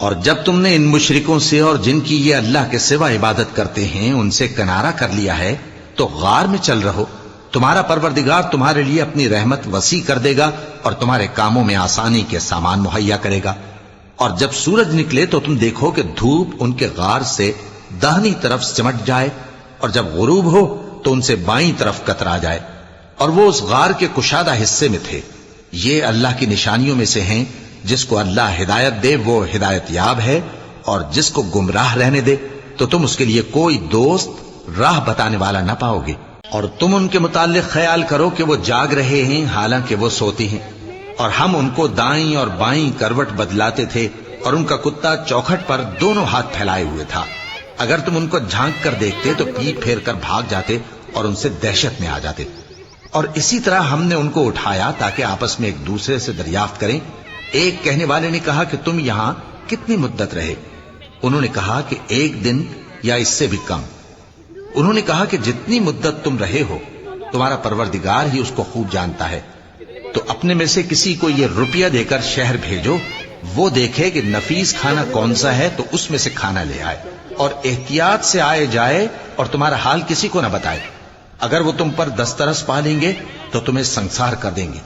اور جب تم نے ان مشرکوں سے اور جن کی یہ اللہ کے سوا عبادت کرتے ہیں ان سے کنارہ کر لیا ہے تو غار میں چل رہو، تمہارا پروردگار تمہارے لیے اپنی رحمت وسیع کر دے گا اور تمہارے کاموں میں آسانی کے سامان مہیا کرے گا۔ اور جب سورج نکلے تو تم دیکھو کہ دھوپ ان کے غار سے داہنی طرف سمٹ جائے، اور جب غروب ہو تو ان سے بائیں طرف کترا جائے، اور وہ اس غار کے کشادہ حصے میں تھے۔ یہ اللہ کی نشانیوں میں سے ہیں، جس کو اللہ ہدایت دے وہ ہدایت یاب ہے، اور جس کو گمراہ رہنے دے تو تم اس کے لیے کوئی دوست راہ بتانے والا نہ پاؤ گے۔ اور تم ان کے متعلق خیال کرو کہ وہ جاگ رہے ہیں حالانکہ وہ سوتی ہیں، اور ہم ان کو دائیں اور بائیں کروٹ بدلاتے تھے، اور ان کا کتا چوکھٹ پر دونوں ہاتھ پھیلائے ہوئے تھا۔ اگر تم ان کو جھانک کر دیکھتے تو پیٹ پھیر کر بھاگ جاتے اور ان سے دہشت میں آ جاتے۔ اور اسی طرح ہم نے ان کو اٹھایا تاکہ آپس میں ایک دوسرے سے دریافت کریں۔ ایک کہنے والے نے کہا کہ تم یہاں کتنی مدت رہے؟ انہوں نے کہا کہ 1 دن یا اس سے بھی کم۔ انہوں نے کہا کہ جتنی مدت تم رہے ہو تمہارا پروردگار ہی اس کو خوب جانتا ہے، تو اپنے میں سے کسی کو یہ روپیہ دے کر شہر بھیجو، وہ دیکھے کہ نفیس کھانا کون سا ہے تو اس میں سے کھانا لے آئے، اور احتیاط سے آئے جائے اور تمہارا حال کسی کو نہ بتائے۔ اگر وہ تم پر دسترس پا لیں گے تو تمہیں سنسار کر دیں گے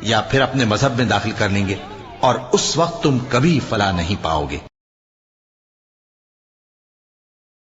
یا پھر اپنے مذہب میں داخل کر لیں گے، اور اس وقت تم کبھی فلاح نہیں پاؤ گے۔